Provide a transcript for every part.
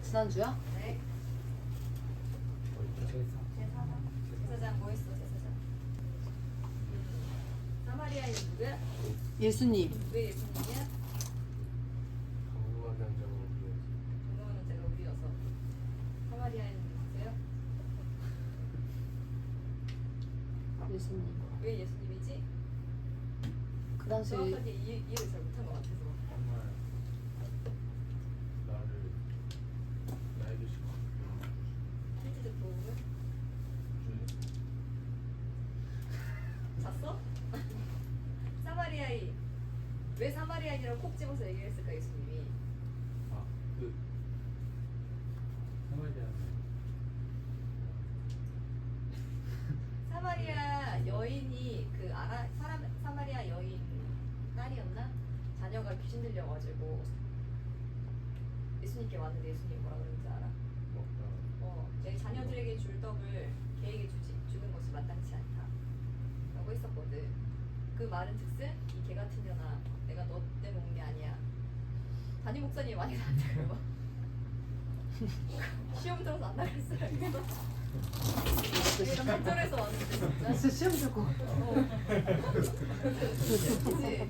지난주야? 네. 제사장 뭐 했어? 제사장. 사마리아인 누구야? 예수님. 왜 예수님이야? 정동원 자가 우리여서. 사마리아인 누구세요? 예수님. 왜 예수님이지? 그 당시 정확하게 이해를 잘 못한 것 같아서. 정말 나를 나에게 시켜 실질적 도움을 주니 잤어? 사마리아인. 왜 사마리아인이라고 콕 집어서 얘기했을까 예수님이? 아그 사마리아 여인이 그 사마리아 여인 딸이었나? 자녀가 귀신 들려가지고 예수님께 왔는데 예수님 뭐라 그러는지 알아? 먹다 내 자녀들에게 줄 떡을 개에게 주는 것이 마땅치 않다 라고 했었거든. 그 말은 즉슨 이 개 같은 년아 내가 너 때문에 온 게 아니야. 담임 목사님이 많이 나한테 막 시험 들어서 안 나갔어요. 그래서 간절해서 왔는데 진짜 진짜 시험 들고 그치?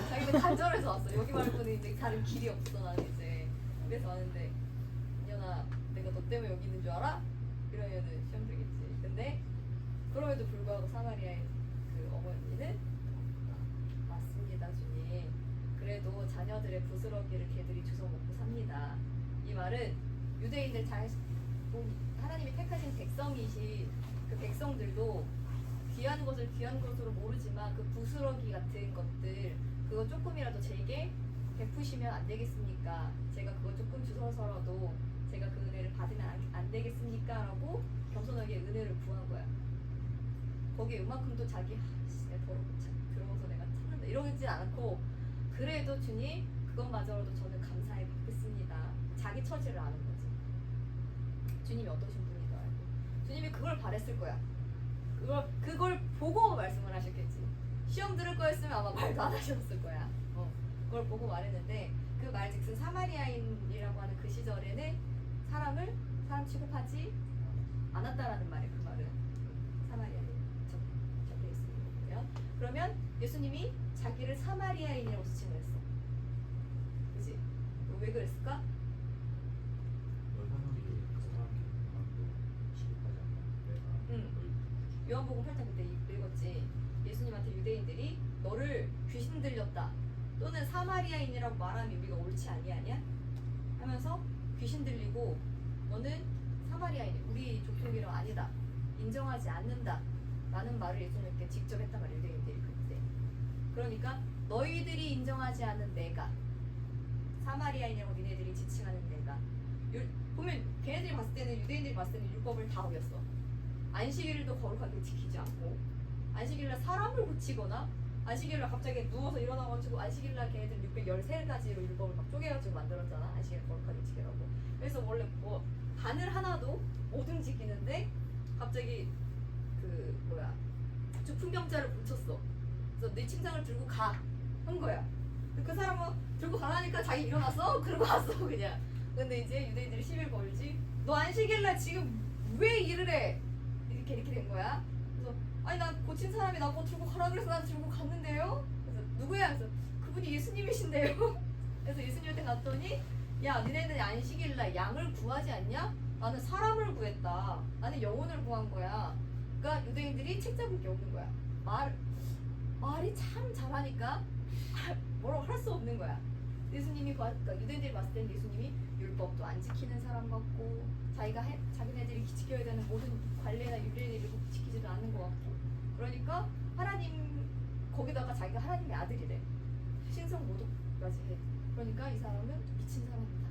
자기는 간절해서 왔어. 여기 말고는 이제 다른 길이 없어. 나는 이제 그래서 왔는데 인연아 내가 너 때문에 여기 있는 줄 알아? 이러면은 시험 들겠지. 근데 그럼에도 불구하고 사마리아의 그 어머니는 맞습니다 주님. 그래도 자녀들의 부스러기를 개들이 주워 먹고 삽니다. 이 말은 유대인들 하나님이 택하신 백성이신 그 백성들도 귀한 것을 귀한 것으로 모르지만 그 부스러기 같은 것들 그거 조금이라도 제게 베푸시면 안 되겠습니까? 제가 그거 조금 주워서라도 제가 그 은혜를 받으면 안 되겠습니까? 라고 겸손하게 은혜를 구한 거야. 거기에 이만큼도 자기 내가 더럽고 들어서 내가 찾는다 이러진 않고 그래도 주님 그것마저라도 저는 감사히 받겠습니다. 자기 처지를 아는 거지. 주님이 어떠신 분이다 알고 주님이 그걸 바랬을 거야. 그걸 보고 말씀을 하셨겠지. 시험 들을 거였으면 아마 말도 안 하셨을 거야. 그걸 보고 말했는데 그 말 즉슨 사마리아인이라고 하는 그 시절에는 사람 취급하지 않았다라는 말이에요. 그 말은 사마리아인 적혀 있습니다. 그러면 예수님이 자기를 사마리아인이라고 지칭을 했어. 그지? 왜 그랬을까? 너 사람이 그 사람이 나도 취급하지 않나 내가 요한복음 8장 그때 읽었지. 예수님한테 유대인들이 너를 귀신 들렸다 또는 사마리아인이라고 말하면 우리가 옳지 아니하냐 하면서 귀신 들리고 너는 사마리아인 우리 족속이랑 아니다 인정하지 않는다 라는 말을 예수님께 직접 했단 말이에요. 유대인들이 그때. 그러니까 너희들이 인정하지 않은 내가 사마리아인이라고 니네들이 지칭하는 내가 보면 걔네들이 봤을 때는 유대인들이 봤을 때는 율법을 다 어겼어. 안식일도 거룩하게 지키지 않고 안식일날 사람을 고치거나 안식일날 갑자기 누워서 일어나가지고 안식일날 걔네들 613가지로 율법을 막 쪼개가지고 만들었잖아. 안식일 거룩하게 지키라고. 그래서 원래 뭐 바늘 하나도 못 움직이는데 갑자기 주품병자를 붙였어. 그래서 네 침상을 들고 가 한 거야. 그 사람은 들고 가라니까 자기 일어났어? 그러고 왔어 그냥. 근데 이제 유대인들이 시비를 걸지. 너 안식일날 지금 왜 일을 해? 이렇게 된 거야. 그래서 아니 나 고친 사람이 나보고 들고 가라 그래서 난 들고 갔는데요. 그래서 누구야? 그래서 그분이 예수님이신데요. 그래서 예수님한테 갔더니 야 니네는 안식일날 양을 구하지 않냐? 나는 사람을 구했다. 나는 영혼을 구한 거야. 그러니까 유대인들이 책 잡을 게 없는 거야. 말이 참 잘하니까 뭐라고 할 수 없는 거야. 예수님이 그러니까 유대인들이 봤을 때는 예수님이 율법도 안 지키는 사람 같고 자기네들이 지켜야 되는 모든 관례나 율례를 지키지도 않는 것 같고 그러니까 하나님 거기다가 자기가 하나님의 아들이래. 신성 모독까지 해. 그러니까 이 사람은 미친 사람이다.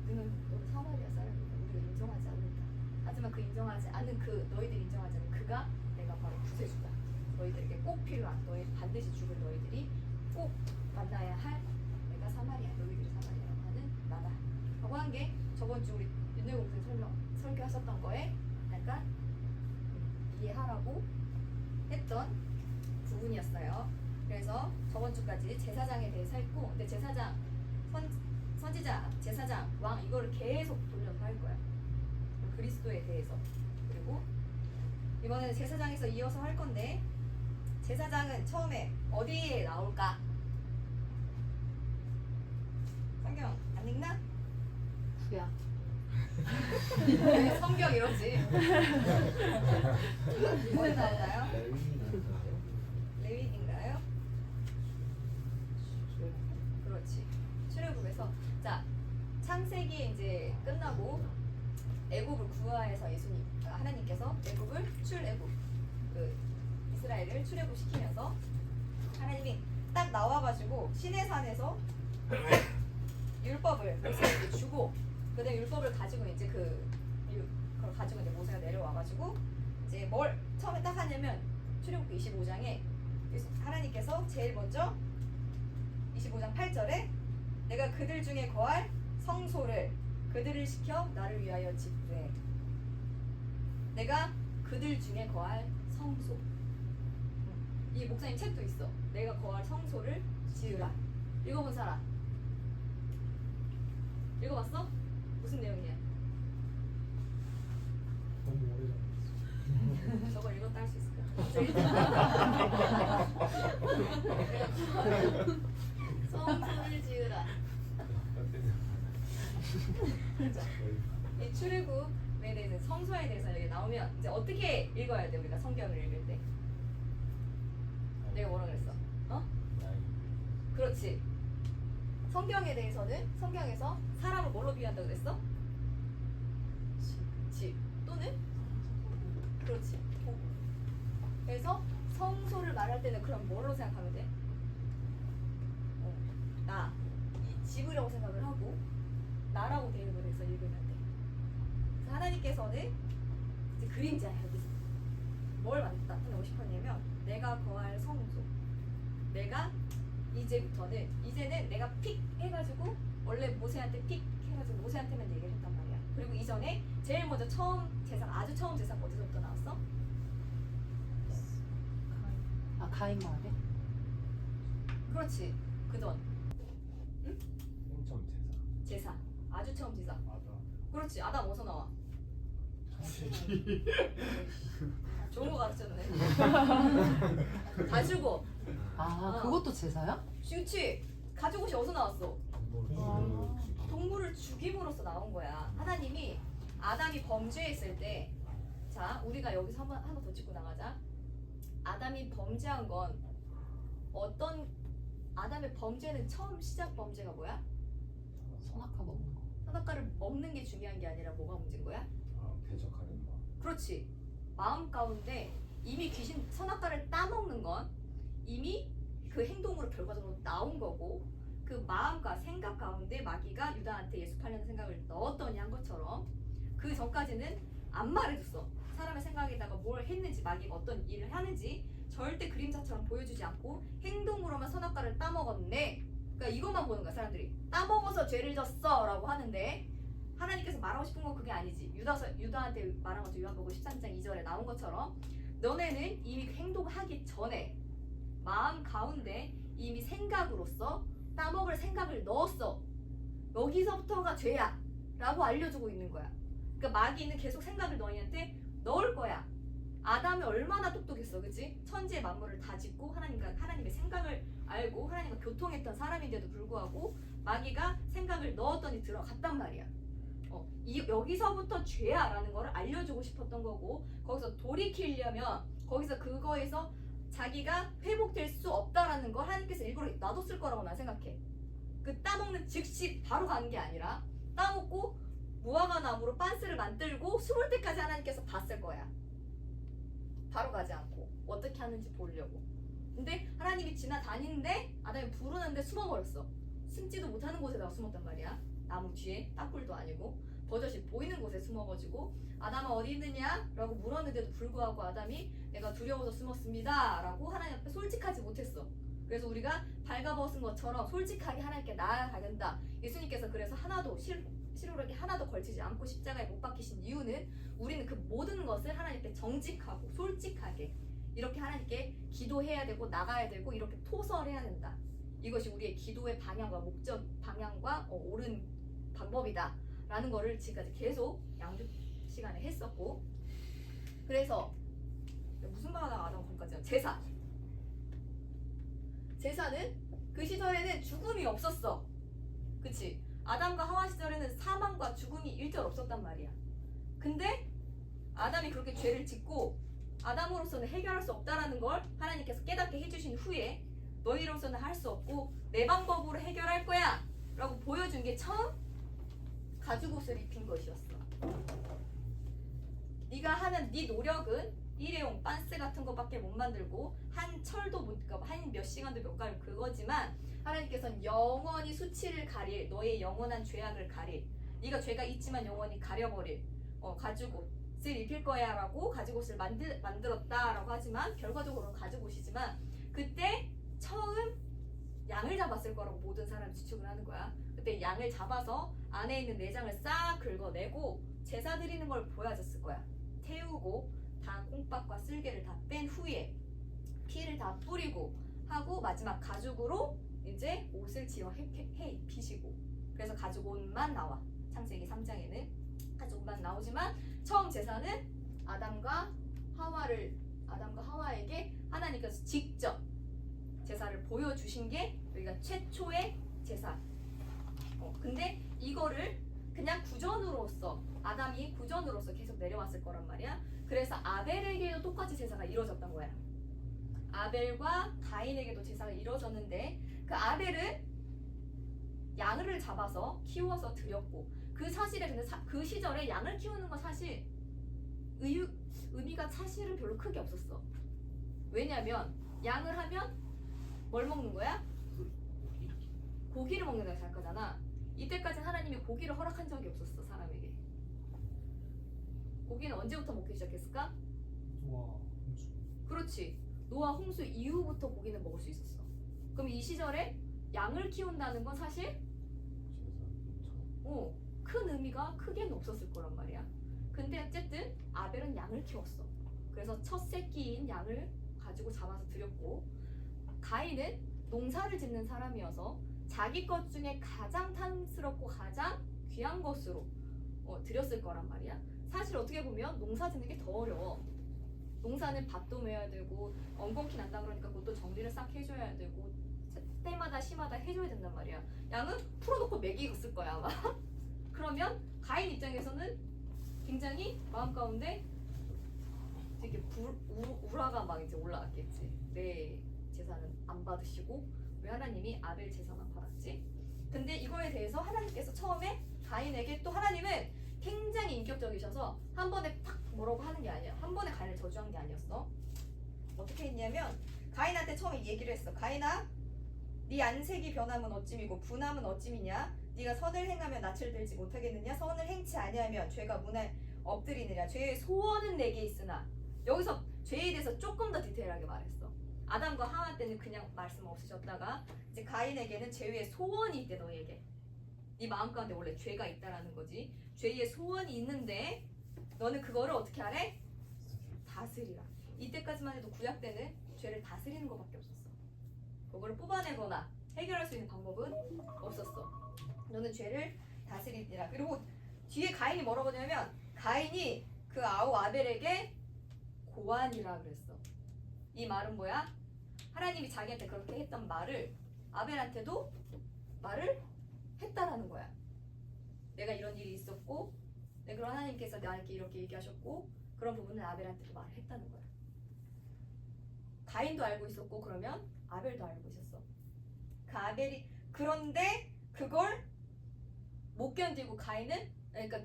너는 사마리아 사람이다. 우리가 인정하지 않는다. 하지만 그 인정하지 않는 너희들이 인정하지 않는 그가 내가 바로 구세주다. 너희들에게 꼭 필요한 너희 반드시 죽을 너희들이 꼭 만나야 할 내가 사마리아 너희들이 사마리아라고 하는 나다 라고 한 게 저번 주 우리 윤내공 선생 설교하셨던 거에 약간 이해하라고 했던 부분이었어요. 그래서 저번 주까지 제사장에 대해서 했고 근데 제사장 선지자, 제사장, 왕 이거를 계속 돌려서 할 거야. 그리스도에 대해서. 그리고 이번에는 제사장에서 이어서 할 건데 제사장은 처음에 어디에 나올까? 성경 안 읽나? 구약. 왜 성경 이러지? 뭐에 나오나요? 레위기인가요? 그렇지. 출애굽에서 자 창세기 이제 끝나고 애굽을 구하해서 예수님 하나님께서 애굽을 출애굽 그 이스라엘을 출애굽 시키면서 하나님이 딱 나와가지고 시내산에서 율법을 모세에게 주고 그다음에 율법을 가지고 이제 그걸 가지고 이제 모세가 내려와가지고 이제 뭘 처음에 딱 하냐면 출애굽 25장에 하나님께서 제일 먼저 25장 8절에 내가 그들 중에 거할 성소를 그들을 시켜 나를 위하여 짓되 내가 그들 중에 거할 성소 이 목사님 책도 있어. 내가 거할 성소를 지으라. 읽어본 사람? 읽어봤어? 무슨 내용이야? 너무 오래전. 저거 읽었다 할 수 있을 거야. 성소를 지으라. 이 출애굽에 대해서 성소에 대해서 여기 나오면 이제 어떻게 읽어야 돼 우리가 성경을 읽을 때? 내가 뭐라 그랬어? 어? 그렇지. 성경에 대해서는 성경에서 사람을 뭘로 비유한다고 그랬어? 집 또는? 그렇지. 도구. 그래서 성소를 말할 때는 그럼 뭘로 생각하면 돼? 나. 이 집이라고 생각을 하고 나라고 대입을 해서 읽으면 돼. 그래서 하나님께서는 이제 그림자야 여기서 뭘 나타내고 싶었냐면 내가 거할 성소 내가 이제는 내가 픽 해가지고 원래 모세한테 픽 해가지고 모세한테만 얘기를 했단 말이야. 그리고 이전에 제일 먼저 아주 처음 제사가 어디서부터 나왔어? 아 가인 마을에? 그렇지. 그전 맨 처음 제사 아주 처음 제사 맞아. 그렇지. 아담 어디서 나와? 좋은 거 가르쳤네. 다 주고 아 그것도 제사야? 그렇지. 가죽옷이 어디서 나왔어? 동물을 죽임으로써 나온 거야. 하나님이 아담이 범죄했을 때, 자 우리가 여기서 하나 더 짚고 나가자. 아담이 범죄한 건 어떤 아담의 범죄는 처음 시작 범죄가 뭐야? 선악과 먹는 거. 선악과를 먹는 게 중요한 게 아니라 뭐가 문제인 거야? 아 대적하는 거. 그렇지. 마음 가운데 이미 귀신 선악과를 따먹는 건 이미 그 행동으로 결과적으로 나온 거고 그 마음과 생각 가운데 마귀가 유다한테 예수하려는 생각을 넣었더니 한 것처럼 그 전까지는 안 말해줬어. 사람의 생각에다가 뭘 했는지 마귀가 어떤 일을 하는지 절대 그림자처럼 보여주지 않고 행동으로만 선악과를 따먹었네. 그러니까 이것만 보는 거야 사람들이. 따먹어서 죄를 졌어 라고 하는데 하나님께서 말하고 싶은 건 그게 아니지. 유다한테 말한 것처럼 요한복음 13장 2절에 나온 것처럼 너네는 이미 행동하기 전에 마음 가운데 이미 생각으로서 따먹을 생각을 넣었어. 여기서부터가 죄야 라고 알려주고 있는 거야. 그러니까 마귀는 계속 생각을 너희한테 넣을 거야. 아담이 얼마나 똑똑했어, 그치? 천지의 만물을 다 짓고 하나님의 생각을 알고 하나님과 교통했던 사람인데도 불구하고 마귀가 생각을 넣었더니 들어갔단 말이야. 여기서부터 죄야 라는 거를 알려주고 싶었던 거고 거기서 돌이키려면 거기서 그거에서 자기가 회복될 수 없다라는 걸 하나님께서 일부러 놔뒀을 거라고 난 생각해. 그 따먹는 즉시 바로 가는 게 아니라 따먹고 무화과 나무로 빤스를 만들고 숨을 때까지 하나님께서 봤을 거야. 바로 가지 않고 어떻게 하는지 보려고. 근데 하나님이 지나다니는데 아담이 부르는데 숨어버렸어. 숨지도 못하는 곳에다가 숨었단 말이야. 나무 뒤에 땅굴도 아니고 버젓이 보이는 곳에 숨어가지고 아담아 어디 있느냐? 라고 물었는데도 불구하고 아담이 내가 두려워서 숨었습니다 라고 하나님 앞에 솔직하지 못했어. 그래서 우리가 발가벗은 것처럼 솔직하게 하나님께 나아가야 된다. 예수님께서 그래서 하나도 실로에게 하나도 걸치지 않고 십자가에 못 박히신 이유는 우리는 그 모든 것을 하나님께 정직하고 솔직하게 이렇게 하나님께 기도해야 되고 나가야 되고 이렇게 토설해야 된다. 이것이 우리의 기도의 방향과 목적 방향과 옳은 방법이다 라는 거를 지금까지 계속 양육 시간에 했었고, 그래서 무슨 말 하다가 아담 거기까지 제사는 그 시절에는 죽음이 없었어. 그치? 아담과 하와 시절에는 사망과 죽음이 일절 없었단 말이야. 근데 아담이 그렇게 죄를 짓고 아담으로서는 해결할 수 없다라는 걸 하나님께서 깨닫게 해주신 후에 너희로서는 할 수 없고 내 방법으로 해결할 거야 라고 보여준 게 처음 가죽옷을 입힌 것이었어. 네가 하는 네 노력은 일회용 빤스 같은 것밖에 못 만들고 한 철도 못, 한 몇 시간도 못 가릴 그거지만 하나님께서는 영원히 수치를 가릴, 너의 영원한 죄악을 가릴, 네가 죄가 있지만 영원히 가려버릴 가죽옷을 입힐 거야 라고 가죽옷을 만들었다라고 하지만 결과적으로는 가죽옷이지만 그때 처음 양을 잡았을 거라고 모든 사람이 추측을 하는 거야. 그때 양을 잡아서 안에 있는 내장을 싹 긁어내고 제사 드리는 걸 보여줬을 거야. 태우고 다 콩밥과 쓸개를 다 뺀 후에 피를 다 뿌리고 하고 마지막 가죽으로 이제 옷을 지어 해 입히시고, 그래서 가죽옷만 나와. 창세기 3장에는 가죽옷만 나오지만 처음 제사는 아담과 하와에게 하나님께서 직접 제사를 보여주신 게 여기가 최초의 제사. 근데 이거를 그냥 구전으로서 아담이 구전으로서 계속 내려왔을 거란 말이야. 그래서 아벨에게도 똑같이 제사가 이루어졌던 거야. 아벨과 가인에게도 제사가 이루어졌는데 그 아벨은 양을 잡아서 키워서 드렸고, 그 사실에 근데 그 시절에 양을 키우는 건 사실 의미가 사실은 별로 크게 없었어. 왜냐면 양을 하면 뭘 먹는 거야? 고기를 먹는 걸 살 거잖아. 이때까지는 하나님이 고기를 허락한 적이 없었어, 사람에게. 고기는 언제부터 먹기 시작했을까? 노아 홍수. 그렇지. 노아 홍수 이후부터 고기는 먹을 수 있었어. 그럼 이 시절에 양을 키운다는 건 사실 큰 의미가 크게는 없었을 거란 말이야. 근데 어쨌든 아벨은 양을 키웠어. 그래서 첫 새끼인 양을 가지고 잡아서 드렸고, 가인은 농사를 짓는 사람이어서 자기 것 중에 가장 탐스럽고 가장 귀한 것으로 드렸을 거란 말이야. 사실 어떻게 보면 농사 짓는 게 더 어려워. 농사는 밭도 매야 되고 엉겅퀴 난다 그러니까 그것도 정리를 싹 해줘야 되고 때마다 시마다 해줘야 된단 말이야. 양은 풀어놓고 먹이었을 거야 아마. 그러면 가인 입장에서는 굉장히 마음 가운데 되게 우라가 막 이제 올라갔겠지. 내 제사는 안 받으시고 왜 하나님이 아벨 제사만 받았지? 근데 이거에 대해서 하나님께서 처음에 가인에게, 또 하나님은 굉장히 인격적이셔서 한 번에 팍 뭐라고 하는 게 아니야. 한 번에 가인을 저주한 게 아니었어. 어떻게 했냐면 가인한테 처음에 얘기를 했어. 가인아, 네 안색이 변함은 어찌미고 분함은 어찌미냐? 네가 선을 행하며 낯을 들지 못하겠느냐? 선을 행치 아니하면 죄가 문에 엎드리느냐? 죄의 소원은 내게 있으나, 여기서 죄에 대해서 조금 더 디테일하게 말했어. 아담과 하와 때는 그냥 말씀 없으셨다가 이제 가인에게는 죄의 소원이 있대. 너에게 네 마음 가운데 원래 죄가 있다라는 거지. 죄의 소원이 있는데 너는 그거를 어떻게 하래? 다스리라. 이때까지만 해도 구약 때는 죄를 다스리는 것밖에 없었어. 그거를 뽑아내거나 해결할 수 있는 방법은 없었어. 너는 죄를 다스리라. 그리고 뒤에 가인이 뭐라고 하냐면 가인이 그 아우 아벨에게 고안이라 그랬어. 이 말은 뭐야? 하나님이 자기한테 그렇게 했던 말을 아벨한테도 말을 했다라는 거야. 내가 이런 일이 있었고, 그럼 하나님께서 나에게 이렇게 얘기하셨고, 그런 부분을 아벨한테도 말을 했다는 거야. 가인도 알고 있었고, 그러면 아벨도 알고 있었어. 그 아벨이, 그런데 그걸 못 견디고 가인은, 그러니까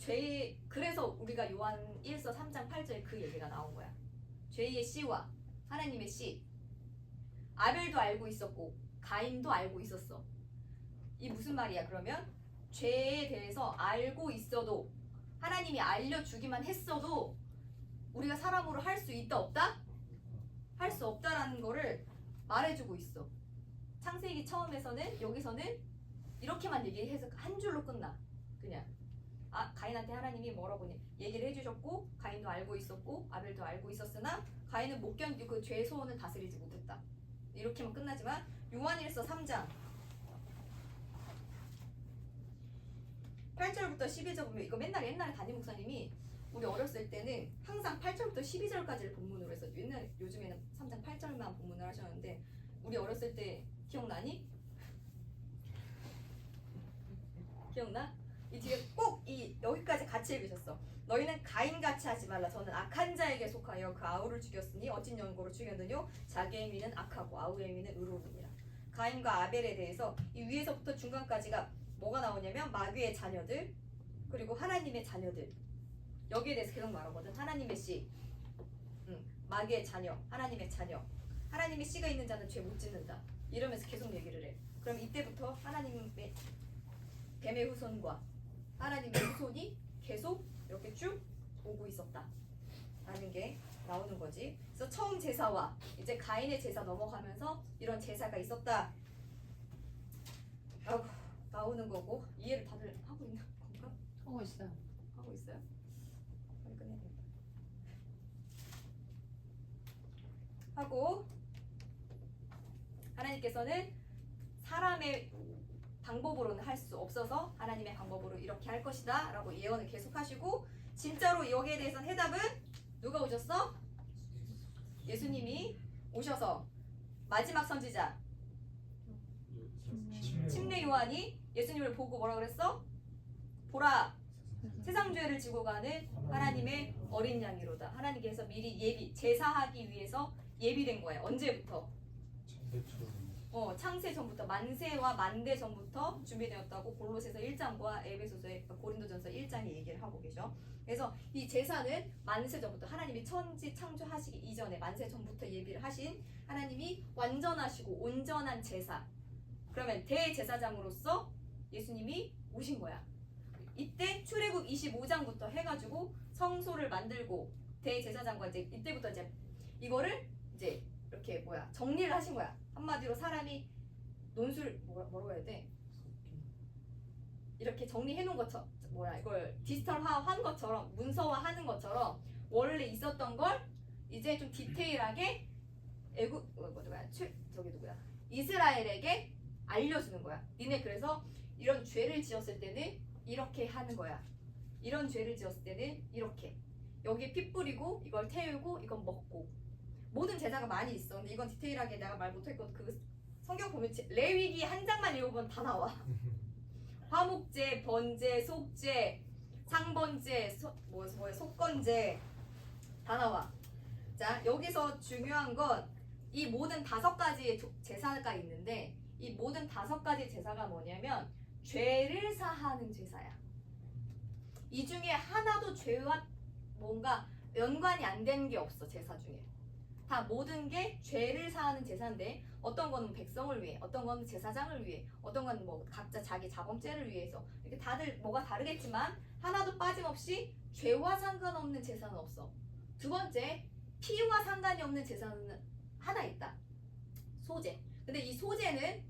그래서 우리가 요한 1서 3장 8절에 그 얘기가 나온 거야. 죄의 씨와 하나님의 씨. 아벨도 알고 있었고 가인도 알고 있었어. 이 무슨 말이야? 그러면 죄에 대해서 알고 있어도, 하나님이 알려주기만 했어도 우리가 사람으로 할 수 있다 없다? 할 수 없다라는 거를 말해주고 있어. 창세기 처음에서는, 여기서는 이렇게만 얘기해서 한 줄로 끝나. 그냥 가인한테 하나님이 뭐라고 얘기를 해주셨고, 가인도 알고 있었고 아벨도 알고 있었으나 가인은 못 견디고 그 죄의 소원을 다스리지 못했다. 이렇게만 끝나지만 요한일서 3장 8절부터 12절 보면 이거 맨날 옛날에 담임 목사님이 우리 어렸을 때는 항상 8절부터 12절까지를 본문으로 해서 요즘에는 3장 8절만 본문을 하셨는데 우리 어렸을 때 기억나니? 기억나? 이 뒤에 꼭 이 여기까지 같이 읽으셨어. 너희는 가인같이 하지 말라. 저는 악한 자에게 속하여 그 아우를 죽였으니 어찐 연고로 죽였느뇨. 자기의 미는 악하고 아우의 미는 의로우니라. 가인과 아벨에 대해서 이 위에서부터 중간까지가 뭐가 나오냐면 마귀의 자녀들 그리고 하나님의 자녀들 여기에 대해서 계속 말하거든. 하나님의 씨, 마귀의 자녀, 하나님의 자녀. 하나님의 씨가 있는 자는 죄 못 짓는다. 이러면서 계속 얘기를 해. 그럼 이때부터 하나님의 뱀의 후손과 하나님의 후손이 계속 이렇게 쭉 오고 있었다 라는 게 나오는 거지. 그래서 처음 제사와 이제 가인의 제사 넘어가면서 이런 제사가 있었다 라고 나오는 거고. 이해를 다들 하고 있는 건가? 하고 있어요. 하고 있어요? 빨리 끝내야 되겠다. 하고 하나님께서는 사람의 방법으로는 할 수 없어서 하나님의 방법으로 이렇게 할 것이다 라고 예언을 계속 하시고 진짜로 여기에 대해서는 해답은 누가 오셨어? 예수님이 오셔서 마지막 선지자 침례 요한이 예수님을 보고 뭐라 그랬어? 보라 세상 죄를 지고 가는 하나님의 어린 양이로다. 하나님께서 미리 예비 제사하기 위해서 예비된 거예요. 언제부터? 창세 전부터 만세와 만대 전부터 준비되었다고 골로새서 1장과 에베소서의 고린도전서 1장에 얘기를 하고 계셔. 그래서 이 제사는 만세 전부터 하나님이 천지 창조하시기 이전에 만세 전부터 예비를 하신 하나님이 완전하시고 온전한 제사. 그러면 대제사장으로서 예수님이 오신 거야. 이때 출애굽 25장부터 해가지고 성소를 만들고 대제사장과 이제 이때부터 이제 이거를 이제 이렇게 정리를 하신 거야. 한마디로 사람이 논술 뭐라고 해야 돼? 이렇게 정리해 놓은 것처럼 이걸 디지털화한 것처럼 문서화하는 것처럼 원래 있었던 걸 이제 좀 디테일하게 이스라엘에게 알려주는 거야. 니네 그래서 이런 죄를 지었을 때는 이렇게 하는 거야. 이런 죄를 지었을 때는 이렇게 여기에 피 뿌리고 이걸 태우고 이건 먹고 모든 제사가 많이 있어. 근데 이건 디테일하게 내가 말 못했거든. 그 성경 보면 레위기 한 장만 읽어보면 다 나와. 화목제, 번제, 속제, 상번제, 속건제 다 나와. 자, 여기서 중요한 건 이 모든 5가지의 제사가 있는데 이 모든 5가지 제사가 뭐냐면 죄를 사하는 제사야. 이 중에 하나도 죄와 뭔가 연관이 안 되는 게 없어. 제사 중에 다 모든 게 죄를 사하는 제사인데 어떤 거는 백성을 위해, 어떤 거는 제사장을 위해, 어떤 거는 뭐 각자 자기 자범죄를 위해서 이렇게 다들 뭐가 다르겠지만 하나도 빠짐없이 죄와 상관없는 제사는 없어. 두 번째, 피와 상관이 없는 제사는 하나 있다. 소제. 근데 이 소제는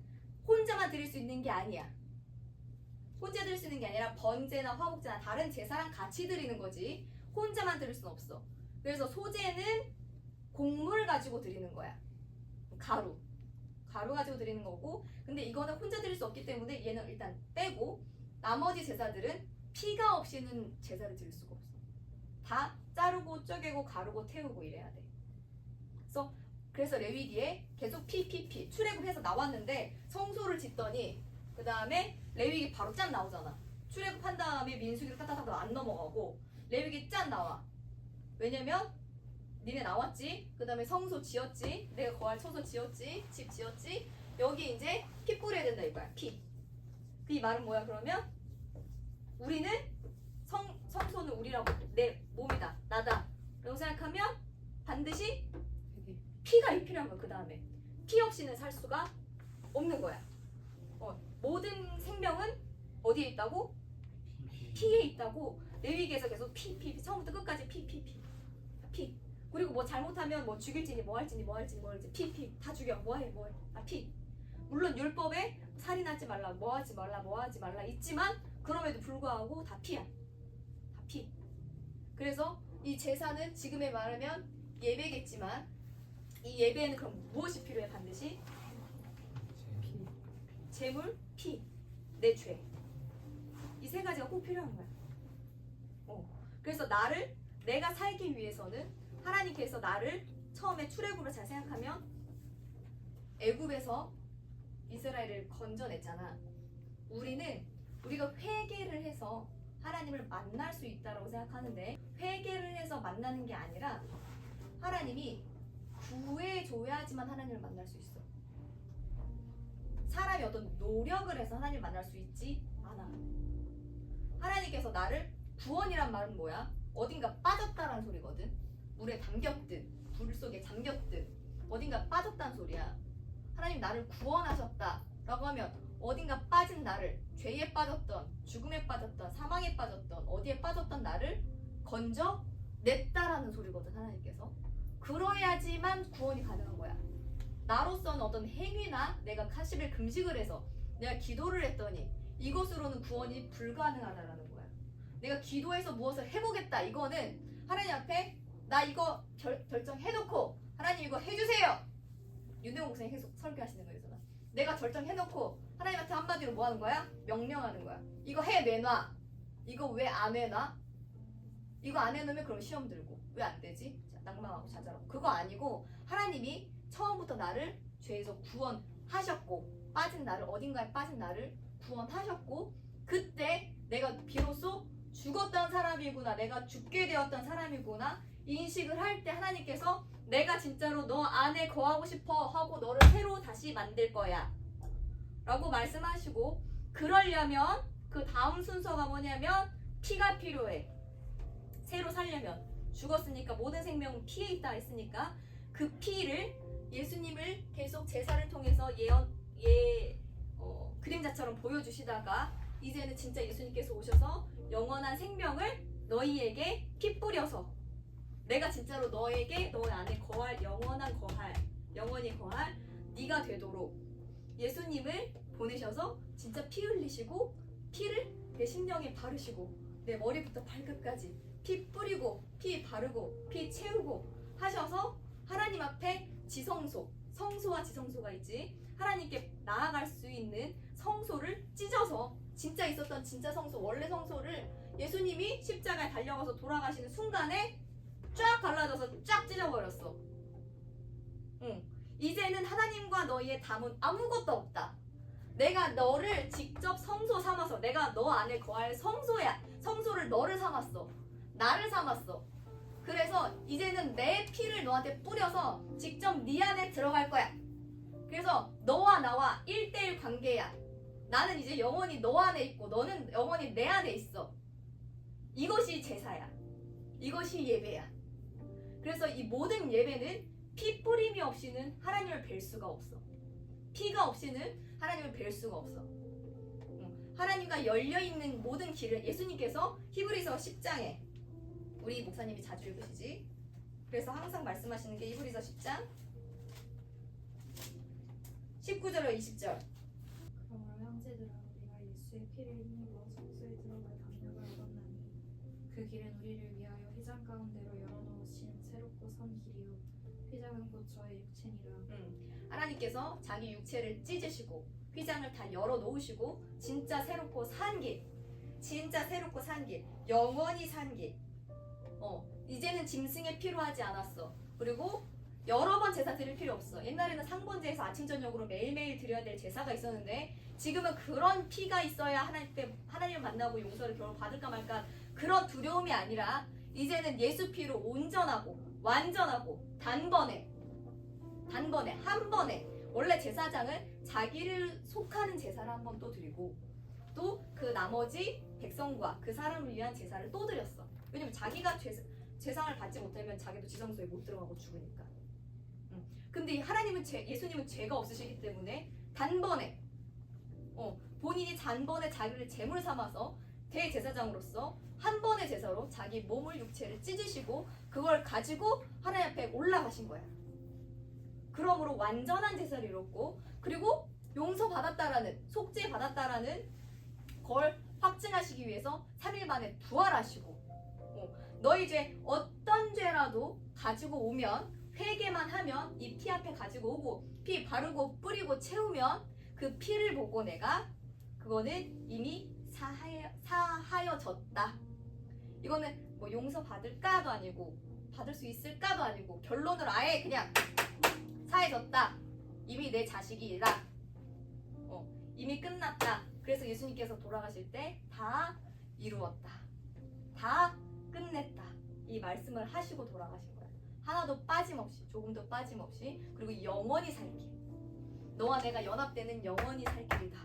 혼자만 드릴 수 있는 게 아니야. 혼자 드릴 수 있는 게 아니라 번제나 화목제나 다른 제사랑 같이 드리는 거지 혼자만 드릴 수는 없어. 그래서 소제는 곡물 가지고 드리는 거야. 가루 가지고 드리는 거고, 근데 이거는 혼자 드릴 수 없기 때문에 얘는 일단 빼고 나머지 제사들은 피가 없이는 제사를 드릴 수가 없어. 다 자르고 쪼개고 가루고 태우고 이래야 돼. 그래서 레위기에 계속 피 출애굽해서 나왔는데 성소를 짓더니 그 다음에 레위기 바로 짠 나오잖아. 출애굽한 다음에 민수기를 타타타도 안 넘어가고 레위기 짠 나와. 왜냐면 니네 나왔지, 그 다음에 성소 지었지, 내가 거할 쳐서 지었지, 집 지었지, 여기 이제 피 뿌려야 된다 이거야. 피. 그 이 말은 뭐야 그러면? 우리는 성소는 우리라고, 내 몸이다, 나다 라고 생각하면 반드시 피가 필요한 거야. 그 다음에 피 없이는 살 수가 없는 거야. 모든 생명은 어디에 있다고? 피에 있다고. 레위기에서 계속 피 처음부터 끝까지 피. 그리고 뭐 잘못하면 뭐 죽일지니 뭐 할지니 피 다 죽여. 뭐해 피. 물론 율법에 살인하지 말라, 뭐 하지 말라 있지만 그럼에도 불구하고 다 피야. 다 피. 그래서 이 제사는 지금에 말하면 예배겠지만 이 예배에는 그럼 무엇이 필요해? 반드시 제물, 피, 내 죄. 이 세 가지가 꼭 필요한 거야. 그래서 내가 살기 위해서는 하나님께서 나를 처음에 출애굽을 잘 생각하면 애굽에서 이스라엘을 건져냈잖아. 우리가 회개를 해서 하나님을 만날 수 있다고 생각하는데 회개를 해서 만나는 게 아니라 하나님이 구해줘야지만 하나님을 만날 수 있어. 사람이 어떤 노력을 해서 하나님을 만날 수 있지 않아. 하나님께서 나를 구원이란 말은 뭐야? 어딘가 빠졌다라는 소리거든. 물에 담겼든 불 속에 잠겼든 어딘가 빠졌다는 소리야. 하나님 나를 구원하셨다라고 하면 어딘가 빠진 나를, 죄에 빠졌던, 죽음에 빠졌던, 사망에 빠졌던, 어디에 빠졌던 나를 건져냈다라는 소리거든. 하나님께서. 그러야지만 구원이 가능한 거야. 나로서는 어떤 행위나 내가 40일 금식을 해서 내가 기도를 했더니 이것으로는 구원이 불가능하다라는 거야. 내가 기도해서 무엇을 해보겠다. 이거는 하나님 앞에 나 이거 결정해놓고 하나님 이거 해주세요. 윤대웅 목사님 계속 설교하시는 거잖아. 내가 결정해놓고 하나님한테 한마디로 뭐 하는 거야? 명령하는 거야. 이거 해내놔. 이거 왜 안 해놔? 이거 안 해놓으면 그럼 시험 들고 왜 안 되지? 낭망하고 좌절하고. 그거 아니고 하나님이 처음부터 나를 죄에서 구원하셨고 빠진 나를 어딘가에 빠진 나를 구원하셨고 그때 내가 비로소 죽었던 사람이구나 내가 죽게 되었던 사람이구나 인식을 할 때 하나님께서 내가 진짜로 너 안에 거하고 싶어 하고 너를 새로 다시 만들 거야 라고 말씀하시고 그러려면 그 다음 순서가 뭐냐면 피가 필요해. 새로 살려면 죽었으니까 모든 생명은 피에 있다 했으니까 그 피를 예수님을 계속 제사를 통해서 그림자처럼 보여주시다가 이제는 진짜 예수님께서 오셔서 영원한 생명을 너희에게 피 뿌려서 내가 진짜로 너에게 너 안에 거할 영원히 거할 네가 되도록 예수님을 보내셔서 진짜 피 흘리시고 피를 내 심령에 바르시고 내 머리부터 발끝까지 피 뿌리고 피 바르고 피 채우고 하셔서 하나님 앞에 성소와 지성소가 있지. 하나님께 나아갈 수 있는 성소를 찢어서 진짜 있었던 진짜 성소 원래 성소를 예수님이 십자가에 달려가서 돌아가시는 순간에 쫙 갈라져서 쫙 찢어버렸어. 이제는 하나님과 너희의 담은 아무것도 없다. 내가 너를 직접 성소 삼아서 내가 너 안에 거할 성소야. 성소를 너를 삼았어. 나를 삼았어. 그래서 이제는 내 피를 너한테 뿌려서 직접 네 안에 들어갈 거야. 그래서 너와 나와 1대1 관계야. 나는 이제 영원히 너 안에 있고 너는 영원히 내 안에 있어. 이것이 제사야. 이것이 예배야. 그래서 이 모든 예배는 피 뿌림이 없이는 하나님을 뵐 수가 없어. 피가 없이는 하나님을 뵐 수가 없어. 하나님과 열려있는 모든 길을 예수님께서 히브리서 10장에 우리 목사님이 자주 읽으시지. 그래서 항상 말씀하시는 게 히브리서 10장 19절로 20절. 그러므로 형제들아 우리가 예수의 피를 힘입어 성소에 들어갈 담력을 얻었나니 그 길은 우리를 위하여 휘장 가운데로 열어놓으신 새롭고 선 길이요 휘장은 곧 저의 육체니라. 하나님께서 자기 육체를 찢으시고 휘장을 다 열어놓으시고 진짜 새롭고 산 길, 진짜 새롭고 산 길, 영원히 산 길. 이제는 짐승에 필요하지 않았어. 그리고 여러 번 제사 드릴 필요 없어. 옛날에는 상번제에서 아침 저녁으로 매일매일 드려야 될 제사가 있었는데 지금은 그런 피가 있어야 하나님을 만나고 용서를 겨우 받을까 말까 그런 두려움이 아니라 이제는 예수 피로 온전하고 완전하고 단번에 한 번에 원래 제사장은 자기를 속하는 제사를 한 번 또 드리고 또 그 나머지 백성과 그 사람을 위한 제사를 또 드렸어. 왜냐면 자기가 죄상을 받지 못하면 자기도 지성소에 못 들어가고 죽으니까. 근데 하나님은 예수님은 죄가 없으시기 때문에 단번에 본인이 단번에 자기를 제물 삼아서 대제사장으로서 한 번의 제사로 자기 몸을 육체를 찢으시고 그걸 가지고 하나님 앞에 올라가신 거야. 그러므로 완전한 제사를 이뤘고 그리고 용서받았다라는 속죄받았다라는 걸 확증하시기 위해서 3일 만에 부활하시고 너희 죄 어떤 죄라도 가지고 오면 회개만 하면 이 피 앞에 가지고 오고 피 바르고 뿌리고 채우면 그 피를 보고 내가 그거는 이미 사하여졌다. 이거는 뭐 용서받을까도 아니고 받을 수 있을까도 아니고 결론을 아예 그냥 사해졌다. 이미 내 자식이다. 이미 끝났다. 그래서 예수님께서 돌아가실 때 다 이루었다. 다 끝냈다. 이 말씀을 하시고 돌아가신 거야. 하나도 빠짐없이, 조금도 빠짐없이. 그리고 영원히 살 길. 너와 내가 연합되는 영원히 살 길이다.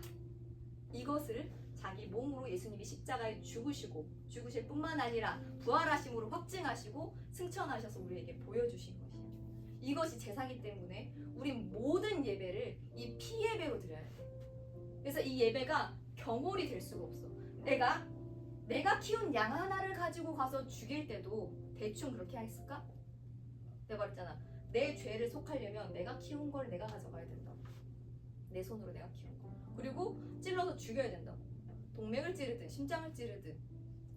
이것을 자기 몸으로 예수님이 십자가에 죽으실 뿐만 아니라 부활하심으로 확증하시고 승천하셔서 우리에게 보여주신 것이야. 이것이 제사기 때문에 우리 모든 예배를 이 피 예배로 드려야 돼. 그래서 이 예배가 경홀이 될 수가 없어. 내가 키운 양 하나를 가지고 가서 죽일 때도 대충 그렇게 했을까? 내가 말했잖아. 내 죄를 속하려면 내가 키운 걸 내가 가져가야 된다고. 내 손으로 내가 키운 거. 그리고 찔러서 죽여야 된다고. 동맥을 찌르든 심장을 찌르든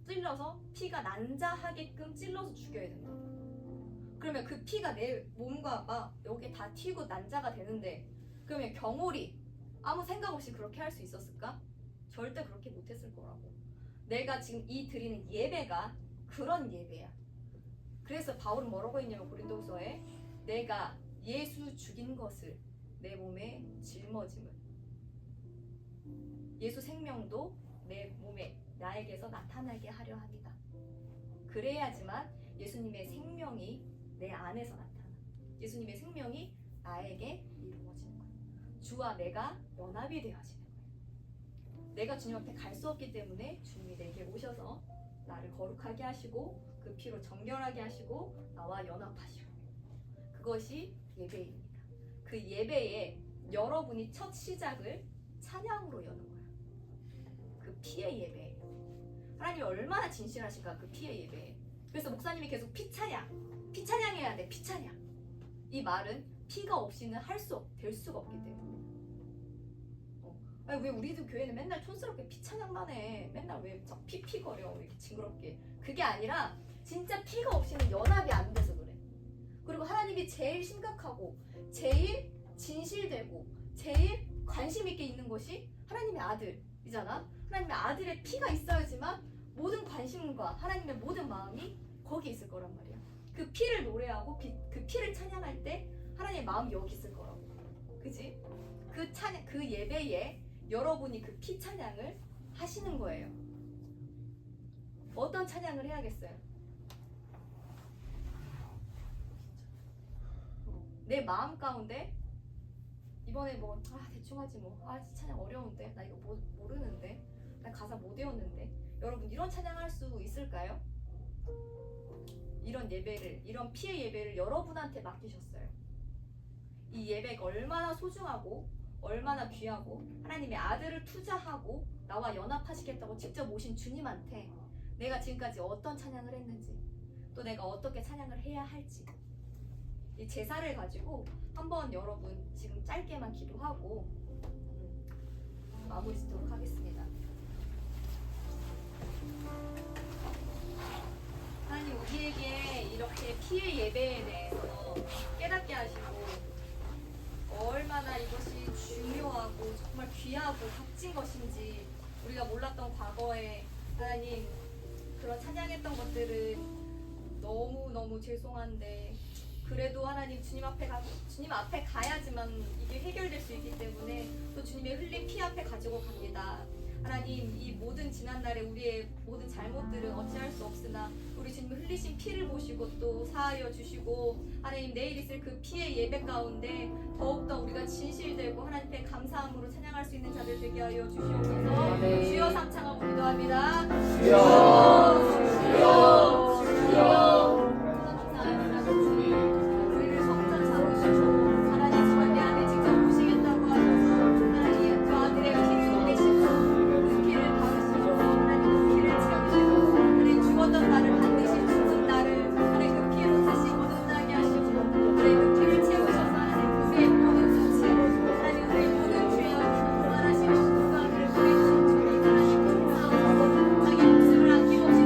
찔러서 피가 난자하게끔 찔러서 죽여야 된다고. 그러면 그 피가 내 몸과 막 여기에 다 튀고 난자가 되는데 그러면 경홀이 아무 생각 없이 그렇게 할 수 있었을까? 절대 그렇게 못했을 거라고. 내가 지금 이 드리는 예배가 그런 예배야. 그래서 바울은 뭐라고 했냐면 고린도후서에 내가 예수 죽인 것을 내 몸에 짊어짐을 예수 생명도 내 몸에 나에게서 나타나게 하려 합니다. 그래야지만 예수님의 생명이 내 안에서 나타나. 예수님의 생명이 나에게 이루어지는 거야. 주와 내가 연합이 되어지는 거야. 내가 주님 앞에 갈 수 없기 때문에 주님이 내게 오셔서 나를 거룩하게 하시고 그 피로 정결하게 하시고 나와 연합하시고 그것이 예배입니다. 그 예배에 여러분이 첫 시작을 찬양으로 여는 거야. 그 피의 예배. 하나님이 얼마나 진실하실까 그 피의 예배에. 그래서 목사님이 계속 피찬양해야 돼. 피찬양. 이 말은 피가 없이는 될 수가 없기 때문에. 아니 왜 우리도 교회는 맨날 촌스럽게 피찬양만 해. 맨날 왜 피거려 이렇게 징그럽게. 그게 아니라 진짜 피가 없이는 연합이 안 돼서 그래. 그리고 하나님이 제일 심각하고 제일 진실되고 제일 관심 있게 있는 것이 하나님의 아들이잖아. 하나님의 아들의 피가 있어야지만 모든 관심과 하나님의 모든 마음이 거기 있을 거란 말이야. 그 피를 노래하고 그 피를 찬양할 때 하나님의 마음이 여기 있을 거라고. 그지? 그 예배에 여러분이 그 피 찬양을 하시는 거예요. 어떤 찬양을 해야겠어요? 내 마음 가운데 이번에 대충 하지 찬양 어려운데 나 이거 모르는데 나 가사 못 외웠는데 여러분 이런 찬양할 수 있을까요? 이런 예배를 이런 피의 예배를 여러분한테 맡기셨어요. 이 예배가 얼마나 소중하고 얼마나 귀하고 하나님의 아들을 투자하고 나와 연합하시겠다고 직접 오신 주님한테 내가 지금까지 어떤 찬양을 했는지 또 내가 어떻게 찬양을 해야 할지 이 제사를 가지고 한번 여러분 지금 짧게만 기도하고 마무리 짓도록 하겠습니다. 하나님 우리에게 이렇게 피의 예배에 대해서 깨닫게 하시고 얼마나 이것이 중요하고 정말 귀하고 값진 것인지 우리가 몰랐던 과거에 하나님 그런 찬양했던 것들은 너무너무 죄송한데 그래도 하나님 주님 앞에 가야지만 이게 해결될 수 있기 때문에 또 주님의 흘린 피 앞에 가지고 갑니다. 하나님 이 모든 지난날에 우리의 모든 잘못들은 어찌할 수 없으나 우리 주님 흘리신 피를 보시고 또 사하여 주시고 하나님 내일 있을 그 피의 예배 가운데 더욱더 우리가 진실되고 하나님께 감사함으로 찬양할 수 있는 자들 되게 하여 주시옵소서. 주여 삼창하고 기도합니다. 주여 주여 주여 우리를 성전 삼으시고 하나님 주님 내 안에 직접 오시겠다고 하셔서 하나님 그 아들의 피를 내시고 그 피를 받으시고 하나님 그 피를 채우시고 하나님 죽었던 나를 반드시 죽은 나를 하나님 그 피로 다시 거듭나게 하시고 하나님 그 피를 채우셔서 하나님 우리의 모든 수치 하나님 우리의 모든 죄악 그만하시고 그만을 보내주신 주님 하나님 감사하고 자기 목숨을 아낌없이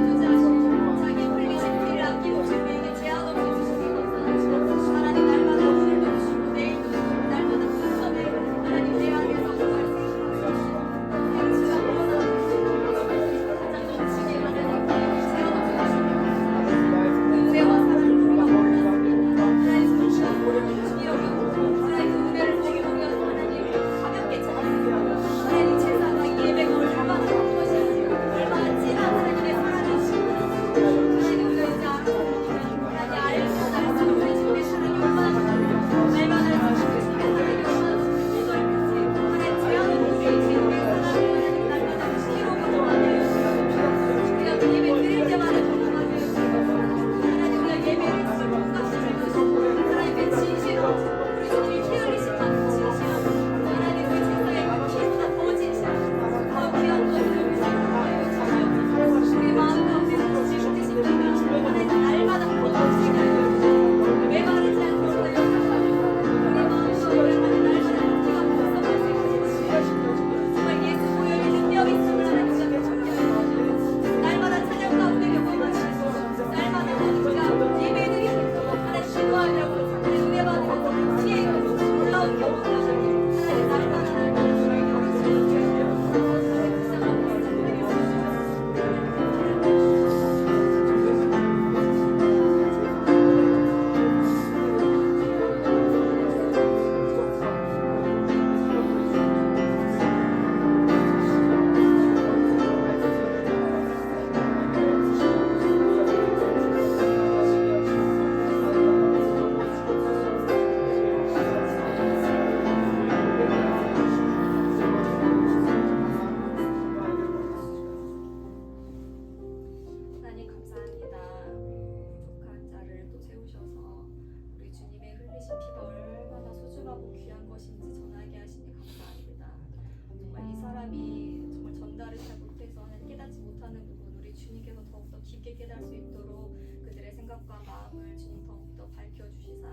깨달을 수 있도록 그들의 생각과 마음을 주님 더욱더 밝혀주시사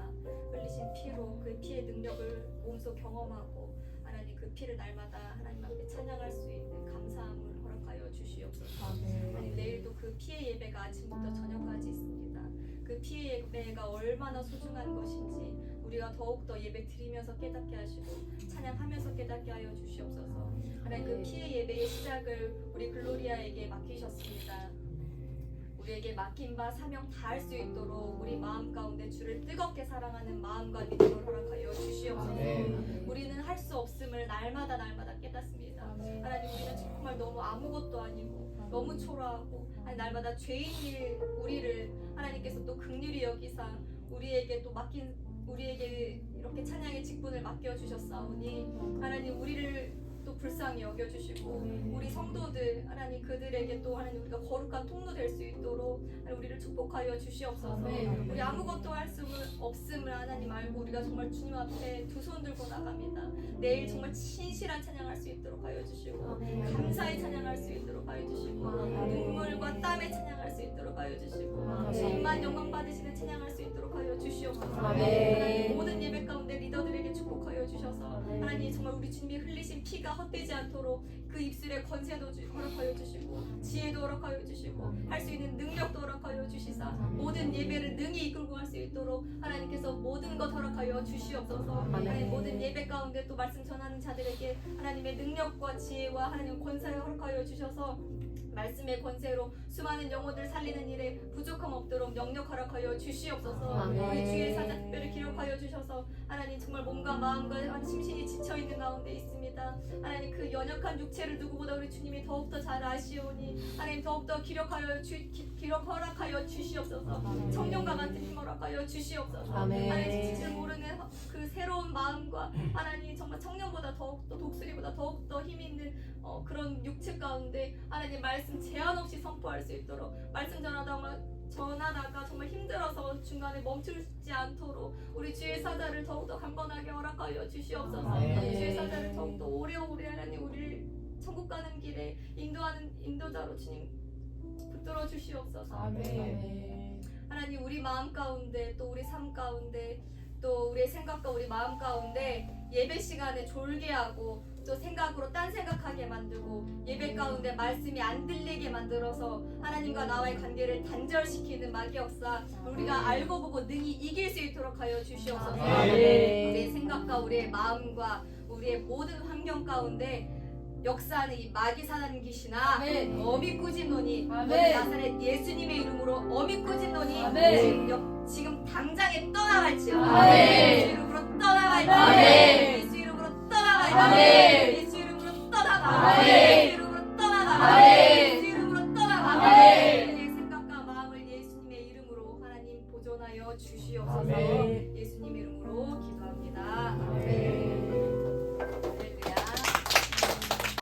흘리신 피로 그 피의 능력을 몸소 경험하고 하나님 그 피를 날마다 하나님 앞에 찬양할 수 있는 감사함을 허락하여 주시옵소서. 하나님 내일도 그 피의 예배가 아침부터 저녁까지 있습니다. 그 피의 예배가 얼마나 소중한 것인지 우리가 더욱더 예배 드리면서 깨닫게 하시고 찬양하면서 깨닫게 하여 주시옵소서. 하나님 그 피의 예배의 시작을 우리 글로리아에게 맡기셨습니다. 우리에게 맡긴 바 사명 다할 수 있도록 우리 마음 가운데 주를 뜨겁게 사랑하는 마음과 믿음을 허락하여 주시옵소서. 우리는 할 수 없음을 날마다 깨닫습니다. 하나님 우리는 정말 너무 아무것도 아니고 너무 초라하고 하나님 날마다 죄인일 우리를 하나님께서 또 긍휼히 여기사 우리에게 또 맡긴 우리에게 이렇게 찬양의 직분을 맡겨주셨사오니 하나님 우리를 또 불쌍히 여겨주시고 우리 성도들 하나님 그들에게 또 하나님 우리가 거룩한 통로 될 수 있도록 하나님 우리를 축복하여 주시옵소서. 우리 아무것도 할 수 없음을 하나님 알고 우리가 정말 주님 앞에 두 손 들고 나갑니다. 내일 정말 진실한 찬양할 수 있도록 하여 주시고 감사의 찬양할 수 있도록 하여 주시고 눈물과 땀에 찬양할 수 있도록 하여 주시고 주님만 영광 받으시는 찬양할 수 있도록 하여 주시옵소서. 하나님 모든 예배 가운데 리더들에게 축복하여 주셔서 하나님 정말 우리 주님이 흘리신 피가 헛되지 않도록 그 입술에 권세도 허락하여 주시고 지혜도 허락하여 주시고 할 수 있는 능력도 허락하여 주시사 모든 예배를 능히 이끌고 갈 수 있도록 하나님께서 모든 것 허락하여 주시옵소서. 하나님 모든 예배 가운데 또 말씀 전하는 자들에게 하나님의 능력과 지혜와 하나님 권세를 허락하여 주셔서 말씀의 권세로 수많은 영혼들 살리는 일에 부족함 없도록 영역 허락하여 주시옵소서. 우리 주의 사자 특별히 기록하여 주셔서 하나님 정말 몸과 마음과 심신이 지쳐있는 가운데 있습니다. 하나님 그 연약한 육체를 누구보다 우리 주님이 더욱더 잘 아시오니 하나님 더욱더 기록 허락하여 주시옵소서. 청년과 같은 힘 허락하여 주시옵소서. 하나님 지칠 모르는 그 새로운 마음과 하나님 정말 청년보다 더욱더 독수리보다 더욱더 힘 있는 그런 육체 가운데 하나님 말씀 제한 없이 선포할 수 있도록 말씀 전하다가 정말 힘들어서 중간에 멈추지 않도록 우리 주의 사자를 더욱더 강건하게 허락하여 주시옵소서. 주의 사자를 더욱더 오래오래 하나님 우리를 천국 가는 길에 인도하는 인도자로 주님 붙들어 주시옵소서. 하나님 우리 마음 가운데 또 우리 삶 가운데 또 우리의 생각과 우리 마음 가운데 예배 시간에 졸게 하고 또 생각으로 딴 생각하게 만들고 예배 가운데 말씀이 안 들리게 만들어서 하나님과 나와의 관계를 단절시키는 마귀 역사 우리가 알고 보고 능히 이길 수 있도록 하여 주시옵소서. 우리의 생각과 우리의 마음과 우리의 모든 환경 가운데 역사하는 이 마귀 사단 귀신아 어미꾸진노니 나사렛 예수님의 이름으로 어미꾸진노니 지금 당장에 떠나갈지어다. 예수 이름으로 떠나갈지어다. 예수 이름으로 떠나갈지어다. 예수 이름으로 떠나가. 예수 이름으로 떠나가. 예수 이름으로 떠나가. 내 생각과 마음을 예수님의 이름으로 하나님 보존하여 주시옵소서. 예수님 이름으로 기도합니다. 아멘.